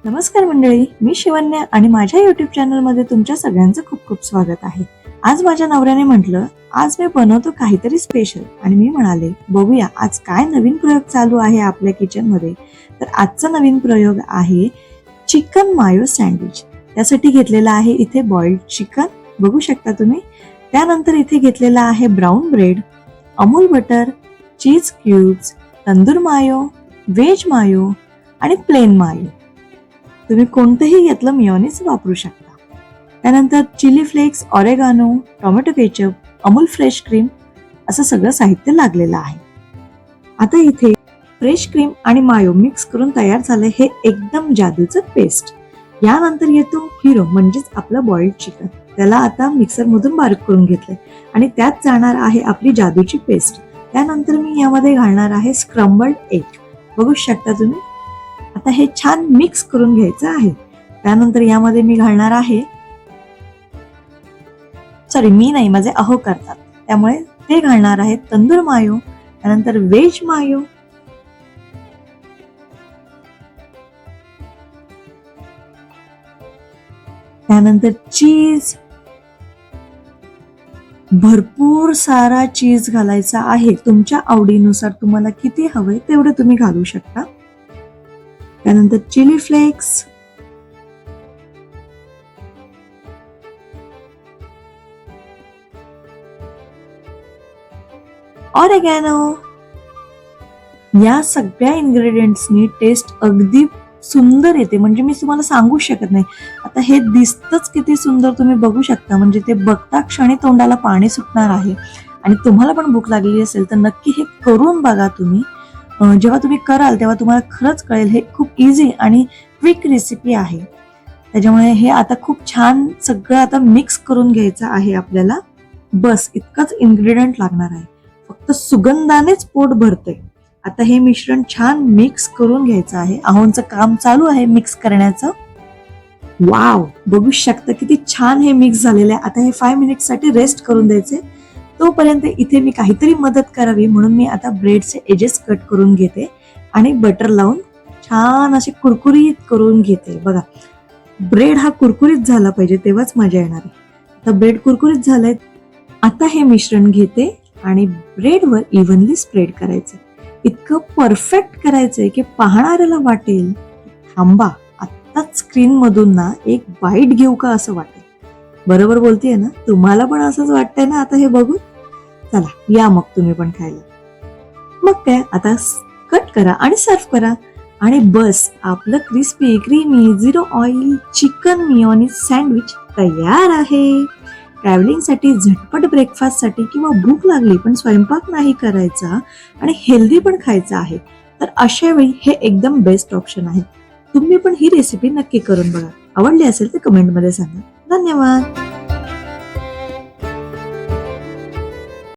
नमस्कार मंडळी, मी शिवन्या आणि माझ्या युट्यूब चॅनलमध्ये तुमच्या सगळ्यांचं खूप खूप स्वागत आहे. आज माझ्या नवऱ्याने म्हटलं आज मी बनवतो काहीतरी स्पेशल आणि मी म्हणाले बघूया आज काय नवीन प्रयोग चालू आहे आपल्या किचन मध्ये. तर आजचा नवीन प्रयोग आहे चिकन मायो सँडविच. त्यासाठी घेतलेला आहे इथे बॉइल्ड चिकन, बघू शकता तुम्ही. त्यानंतर इथे घेतलेला आहे ब्राऊन ब्रेड, अमूल बटर, चीज क्यूब्स, तंदूर मायो, व्हेज मायो आणि प्लेन मायो. तुम्ही कोणतंही यातलं मियोनीज वापरू शकता. त्यानंतर chilli flakes, oregano, tomato ketchup, Amul fresh cream असं सगळं साहित्य लागलेलं आहे. आता इथे फ्रेश क्रीम आणि मायो मिक्स करून तयार झालंय हे एकदम जादूचं पेस्ट. यानंतर येतो हिरो म्हणजेच आपलं बॉइल्ड चिकन. त्याला आता मिक्सर मधून बारीक करून घेतलंय आणि त्यात जाणार आहे आपली जादूची पेस्ट. त्यानंतर मी यामध्ये घालणार आहे स्क्रम्बल्ड एग, बघू शकता तुम्ही. आता हे छान मिक्स करून घ्यायचं आहे. त्यानंतर यामध्ये मी घालणार आहे, मी नाही, माझे अहो करतात त्यामुळे ते घालणार आहे तंदूर मायो, त्यानंतर व्हेज मायो, त्यानंतर चीज, भरपूर सारा चीज घालायचा आहे. तुमच्या आवडीनुसार तुम्हाला किती हवंय तेवढं तुम्ही घालू शकता. त्यानंतर चिली फ्लेक्स, ऑरेगॅनो. या सगळ्या इन्ग्रेडियंट्सनी टेस्ट अगदी सुंदर येते, म्हणजे मी तुम्हाला सांगू शकत नाही. आता हे दिसतच किती सुंदर तुम्ही बघू शकता, म्हणजे ते बघता क्षणी तोंडाला पाणी सुटणार आहे. आणि तुम्हाला पण भूक लागलेली असेल तर नक्की हे करून बघा तुम्ही. जेव्हा तुम्ही कराल तेव्हा तुम्हाला खरंच कळेल हे खूप इझी आणि क्विक रेसिपी आहे. त्याच्यामुळे हे आता खूप छान सगळं आता मिक्स करून घ्यायचं आहे आपल्याला. बस इतकंच इन्ग्रेडियंट लागणार आहे, फक्त सुगंधानेच पोट भरते. आता हे मिश्रण छान मिक्स करून घ्यायचं आहे. अहोंचं काम चालू आहे मिक्स करण्याचं. वाव, बघू शकता किती छान हे मिक्स झालेलं आहे. आता हे 5 मिनिट साठी रेस्ट करून द्यायचे. तोपर्यंत इथे मी काहीतरी मदत करावी म्हणून मी आता ब्रेडचे एजेस कट करून घेते आणि बटर लावून छान असे कुरकुरीत करून घेते. बघा, ब्रेड हा कुरकुरीत झाला पाहिजे तेव्हाच मजा येणार आहे. आता ब्रेड कुरकुरीत झालंय. आता हे मिश्रण घेते आणि ब्रेडवर इव्हनली स्प्रेड करायचं. इतकं परफेक्ट करायचंय की पाहणाऱ्याला वाटेल थांबा, आत्ताच स्क्रीन मधून ना एक बाईट घेऊ का असं वाटेल. बरोबर बोलतेय ना? तुम्हाला पण असंच वाटतंय ना आता हे बघून? चला या मग तुम्ही पण खायला. मग काय, आता कट करा आणि सर्व करा आणि बस आपलं crispy creamy 0 oil chicken mayonnaise sandwich तयार आहे. ट्रॅव्हलिंग साठी, झटपट ब्रेकफास्ट साठी किंवा भूक लागली पण स्वयंपाक नाही करायचा आणि हेल्दी पण खायचं आहे तर अशा वेळी हे एकदम बेस्ट ऑप्शन आहे. तुम्ही पण ही रेसिपी नक्की करून बघा. आवडली असेल तर कमेंट मध्ये सांगा. धन्यवाद.